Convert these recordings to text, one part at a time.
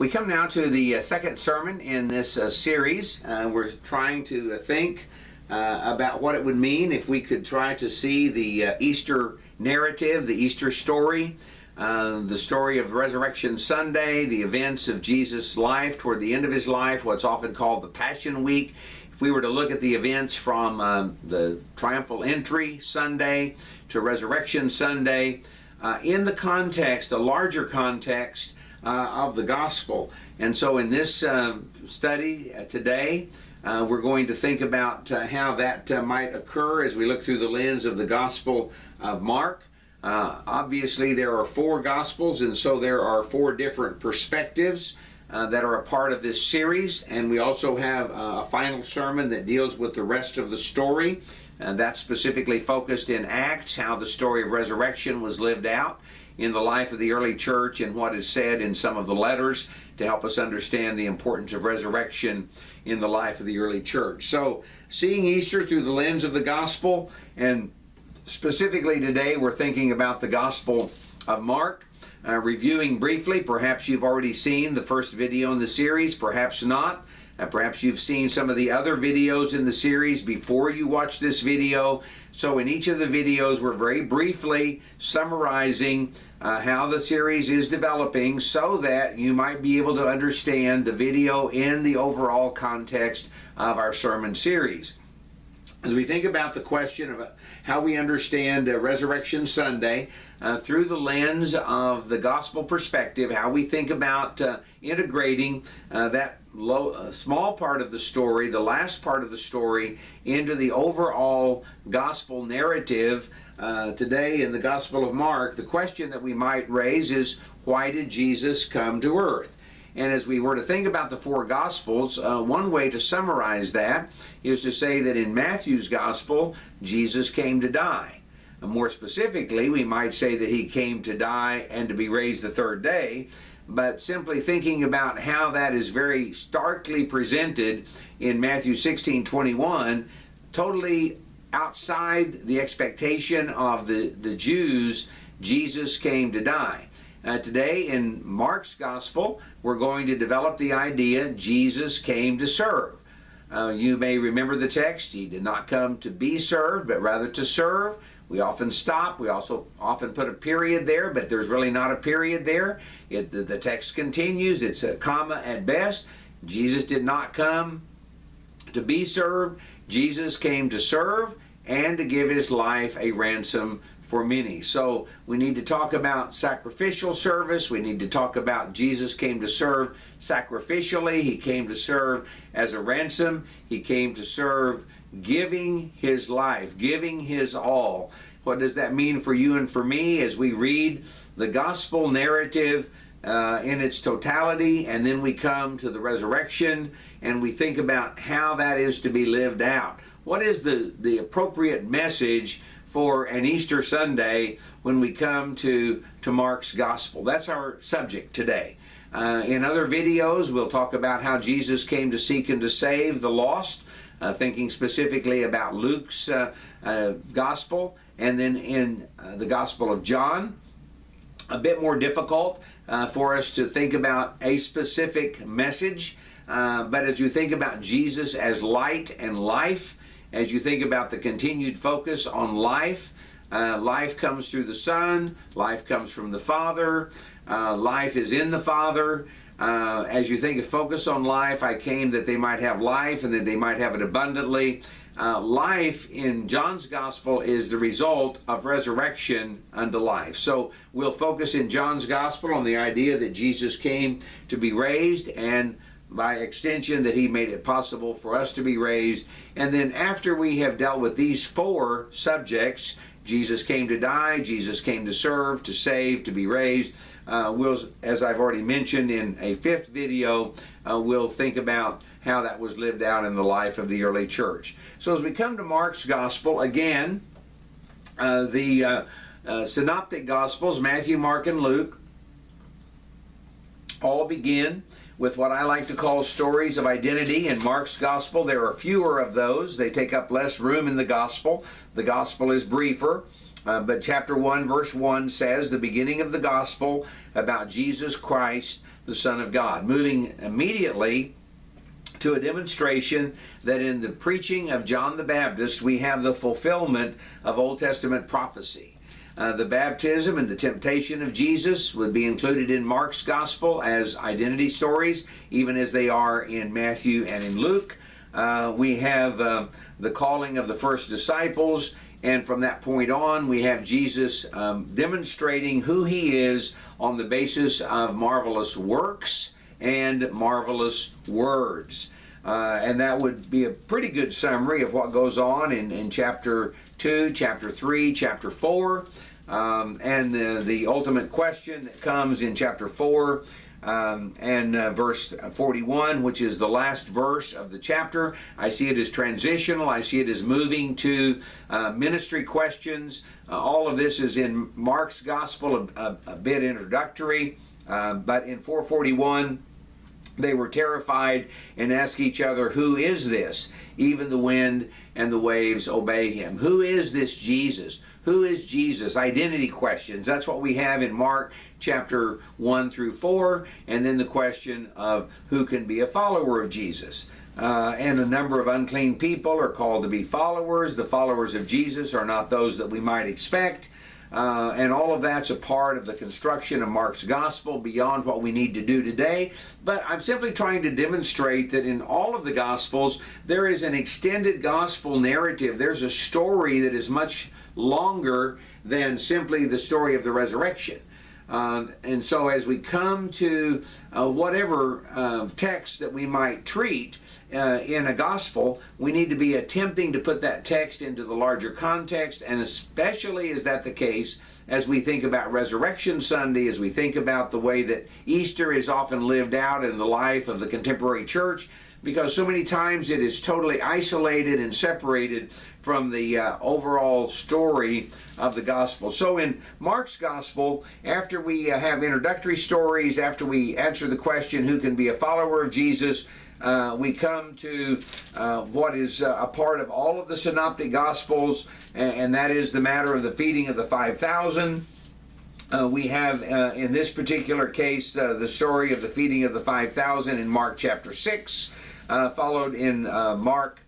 We come now to the second sermon in this series. We're trying to think about what it would mean if we could try to see the Easter narrative, the Easter story, the story of Resurrection Sunday, the events of Jesus' life toward the end of his life, what's often called the Passion Week. If we were to look at the events from the Triumphal Entry Sunday to Resurrection Sunday, in the context, a larger context of the gospel. And so in this study today, we're going to think about how that might occur as we look through the lens of the Gospel of Mark. Obviously, there are four Gospels, and so there are four different perspectives that are a part of this series. And we also have a final sermon that deals with the rest of the story. That's specifically focused in Acts, how the story of resurrection was lived out in the life of the early church and what is said in some of the letters to help us understand the importance of resurrection in the life of the early church. So, seeing Easter through the lens of the gospel, and specifically today we're thinking about the Gospel of Mark, reviewing briefly. Perhaps you've already seen the first video in the series, perhaps not. Perhaps you've seen some of the other videos in the series before you watch this video. So in each of the videos, we're very briefly summarizing how the series is developing so that you might be able to understand the video in the overall context of our sermon series. As we think about the question of how we understand Resurrection Sunday through the lens of the gospel perspective, how we think about integrating that small part of the story, the last part of the story, into the overall gospel narrative today in the Gospel of Mark, the question that we might raise is, why did Jesus come to earth? And as we were to think about the four Gospels, one way to summarize that is to say that in Matthew's Gospel, Jesus came to die. And more specifically, we might say that he came to die and to be raised the third day. But simply thinking about how that is very starkly presented in Matthew 16:21, totally outside the expectation of the Jews, Jesus came to die. Today in Mark's Gospel, we're going to develop the idea Jesus came to serve. You may remember the text, he did not come to be served, but rather to serve. We often stop. We also often put a period there, but there's really not a period there. The text continues. It's a comma at best. Jesus did not come to be served. Jesus came to serve and to give his life a ransom for many. So we need to talk about sacrificial service. We need to talk about Jesus came to serve sacrificially. He came to serve as a ransom. He came to serve giving his life, giving his all. What does that mean for you and for me as we read the gospel narrative in its totality, and then we come to the resurrection and we think about how that is to be lived out? What is the appropriate message for an Easter Sunday when we come to Mark's Gospel? That's our subject today. In other videos, we'll talk about how Jesus came to seek and to save the lost, thinking specifically about Luke's Gospel, and then in the Gospel of John. A bit more difficult for us to think about a specific message, but as you think about Jesus as light and life, as you think about the continued focus on life, life comes through the Son, life comes from the Father, life is in the Father. As you think of focus on life, I came that they might have life and that they might have it abundantly. Life in John's Gospel is the result of resurrection unto life. So we'll focus in John's Gospel on the idea that Jesus came to be raised, and by extension that he made it possible for us to be raised. And then after we have dealt with these four subjects, Jesus came to die, Jesus came to serve, to save, to be raised, we'll, as I've already mentioned in a fifth video, we'll think about how that was lived out in the life of the early church. So as we come to Mark's Gospel, again, the synoptic Gospels, Matthew, Mark, and Luke, all begin with what I like to call stories of identity. In Mark's Gospel, there are fewer of those. They take up less room in the Gospel. The Gospel is briefer. But chapter 1, verse 1 says, the beginning of the Gospel about Jesus Christ, the Son of God, moving immediately to a demonstration that in the preaching of John the Baptist we have the fulfillment of Old Testament prophecy. The baptism and the temptation of Jesus would be included in Mark's gospel as identity stories, even as they are in Matthew and in Luke. We have the calling of the first disciples, and from that point on we have Jesus demonstrating who he is on the basis of marvelous works and marvelous words. And that would be a pretty good summary of what goes on in chapter 2, chapter 3, chapter 4, and the ultimate question that comes in chapter 4 and verse 41, which is the last verse of the chapter. I see it as transitional. I see it as moving to ministry questions. All of this is in Mark's gospel, a bit introductory, but in 441, they were terrified and asked each other, "Who is this? Even the wind and the waves obey him." Who is this Jesus? Who is Jesus? Identity questions. That's what we have in Mark chapter 1 through 4, and then the question of who can be a follower of Jesus. And a number of unclean people are called to be followers. The followers of Jesus are not those that we might expect. And all of that's a part of the construction of Mark's gospel beyond what we need to do today. But I'm simply trying to demonstrate that in all of the gospels, there is an extended gospel narrative. There's a story that is much longer than simply the story of the resurrection. And so as we come to whatever text that we might treat in a gospel, we need to be attempting to put that text into the larger context, and especially is that the case as we think about Resurrection Sunday, as we think about the way that Easter is often lived out in the life of the contemporary church, because so many times it is totally isolated and separated from the overall story of the gospel. So in Mark's gospel, after we have introductory stories, after we answer the question, who can be a follower of Jesus, we come to what is a part of all of the synoptic gospels, and that is the matter of the feeding of the 5,000. We have, in this particular case, the story of the feeding of the 5,000 in Mark chapter 6, followed in Mark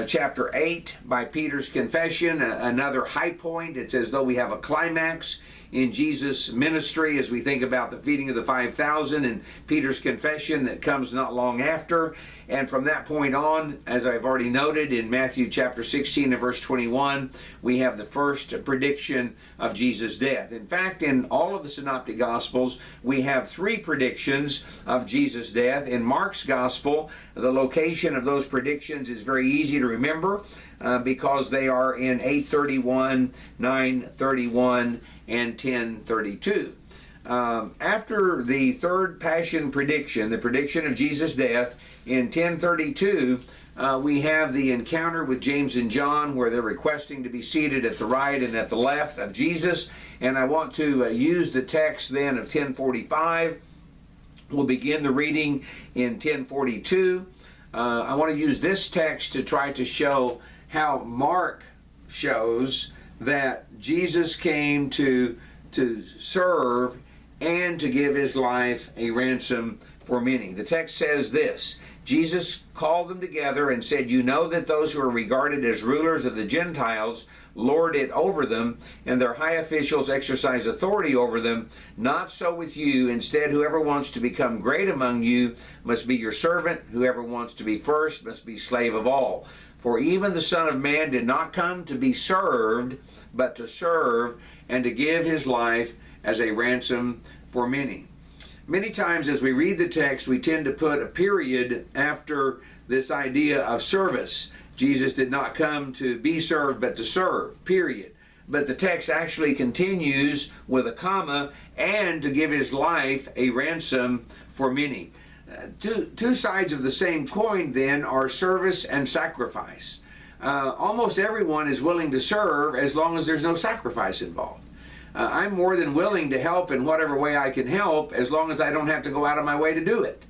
chapter 8 by Peter's confession, another high point. It's as though we have a climax in Jesus' ministry as we think about the feeding of the 5,000 and Peter's confession that comes not long after. And from that point on, as I've already noted, in Matthew chapter 16 and verse 21, we have the first prediction of Jesus' death. In fact, in all of the synoptic gospels, we have 3 predictions of Jesus' death. In Mark's gospel, the location of those predictions is very easy to remember because they are in 8:31, 9:31, and 10:32. After the third passion prediction, the prediction of Jesus' death, in 10:32, we have the encounter with James and John where they're requesting to be seated at the right and at the left of Jesus. And I want to use the text then of 10:45. We'll begin the reading in 10:42. I want to use this text to try to show how Mark shows that Jesus came to serve and to give his life a ransom for many. The text says this: Jesus called them together and said, "You know that those who are regarded as rulers of the Gentiles lord it over them, and their high officials exercise authority over them. Not so with you. Instead, whoever wants to become great among you must be your servant. Whoever wants to be first must be slave of all. For even the Son of Man did not come to be served, but to serve and to give his life as a ransom for many." Many times as we read the text, we tend to put a period after this idea of service. Jesus did not come to be served, but to serve, period. But the text actually continues with a comma, and to give his life a ransom for many. Two sides of the same coin then are service and sacrifice. Almost everyone is willing to serve as long as there's no sacrifice involved. I'm more than willing to help in whatever way I can help as long as I don't have to go out of my way to do it.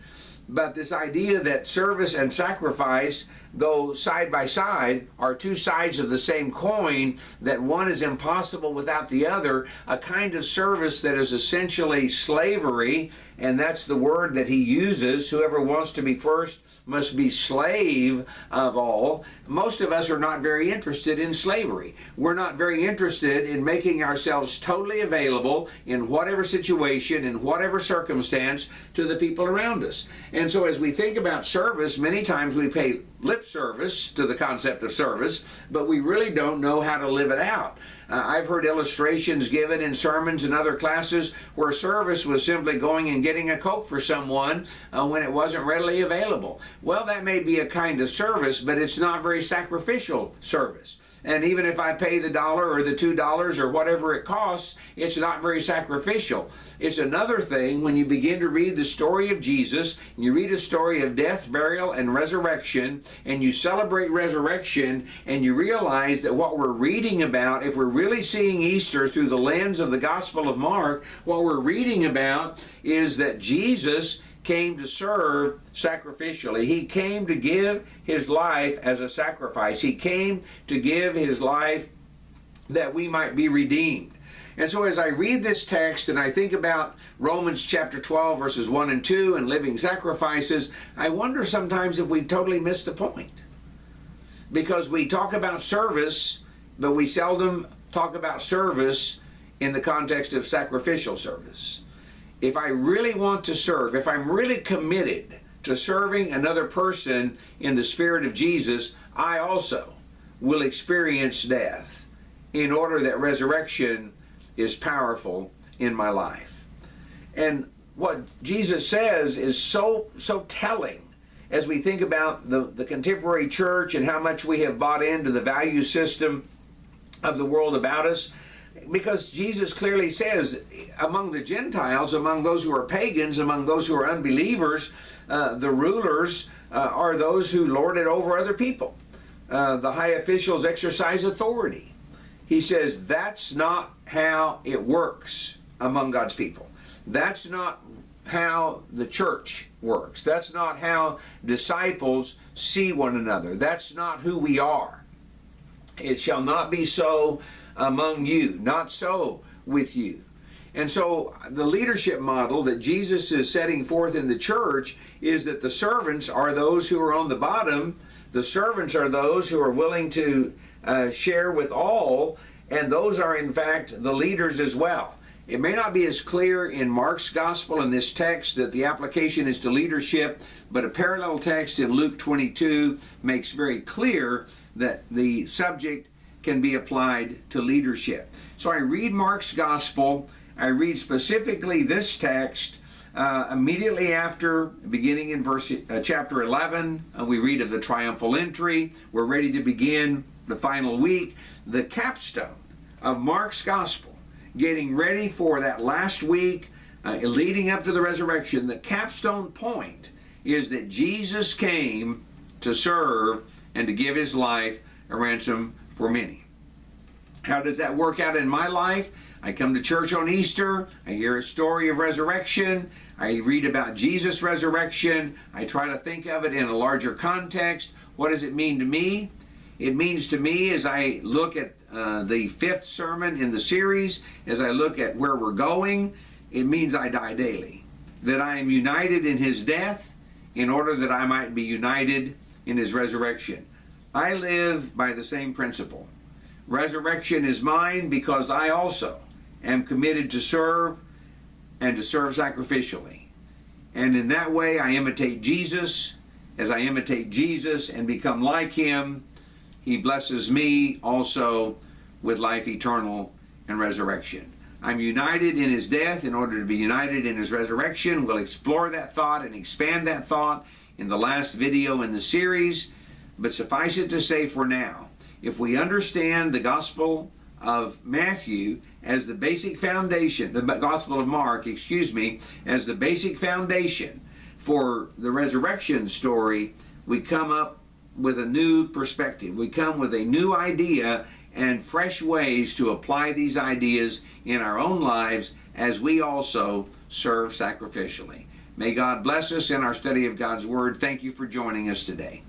But this idea that service and sacrifice go side by side are two sides of the same coin, that one is impossible without the other, a kind of service that is essentially slavery, and that's the word that he uses. Whoever wants to be first must be slave of all. Most of us are not very interested in slavery. We're not very interested in making ourselves totally available in whatever situation, in whatever circumstance, to the people around us. And so as we think about service, many times we pay lip service to the concept of service, but we really don't know how to live it out. I've heard illustrations given in sermons and other classes where service was simply going and getting a Coke for someone when it wasn't readily available. Well, that may be a kind of service, but it's not very sacrificial service. And even if I pay the $1 or the $2 or whatever it costs, it's not very sacrificial. It's another thing when you begin to read the story of Jesus, and you read a story of death, burial, and resurrection, and you celebrate resurrection, and you realize that what we're reading about, if we're really seeing Easter through the lens of the Gospel of Mark, what we're reading about is that Jesus came to serve sacrificially. He came to give his life as a sacrifice. He came to give his life that we might be redeemed. And so as I read this text and I think about Romans chapter 12 verses 1 and 2 and living sacrifices, I wonder sometimes if we've totally missed the point. Because we talk about service, but we seldom talk about service in the context of sacrificial service. If I really want to serve, if I'm really committed to serving another person in the Spirit of Jesus, I also will experience death in order that resurrection is powerful in my life. And what Jesus says is so telling as we think about the contemporary church and how much we have bought into the value system of the world about us. Because Jesus clearly says, among the Gentiles, among those who are pagans, among those who are unbelievers, the rulers are those who lord it over other people. The high officials exercise authority. He says that's not how it works among God's people. That's not how the church works. That's not how disciples see one another. That's not who we are. It shall not be so among you, not so with you. And so the leadership model that Jesus is setting forth in the church is that the servants are those who are on the bottom. The servants are those who are willing to share with all, and those are in fact the leaders as well. It may not be as clear in Mark's gospel in this text that the application is to leadership, but a parallel text in Luke 22 makes very clear that the subject can be applied to leadership. So I read Mark's gospel. I read specifically this text immediately after, beginning in chapter 11. We read of the triumphal entry. We're ready to begin the final week. The capstone of Mark's gospel, getting ready for that last week leading up to the resurrection. The capstone point is that Jesus came to serve and to give his life a ransom for many. How does that work out in my life? I come to church on Easter. I hear a story of resurrection. I read about Jesus' resurrection. I try to think of it in a larger context. What does it mean to me? It means to me, as I look at the fifth sermon in the series, as I look at where we're going, it means I die daily. That I am united in his death in order that I might be united in his resurrection. I live by the same principle. Resurrection is mine because I also am committed to serve and to serve sacrificially. And in that way I imitate Jesus. As I imitate Jesus and become like him, he blesses me also with life eternal and resurrection. I'm united in his death in order to be united in his resurrection. We'll explore that thought and expand that thought in the last video in the series. But suffice it to say for now, if we understand the Gospel of Matthew as the basic foundation, the Gospel of Mark, as the basic foundation for the resurrection story, we come up with a new perspective. We come with a new idea and fresh ways to apply these ideas in our own lives as we also serve sacrificially. May God bless us in our study of God's Word. Thank you for joining us today.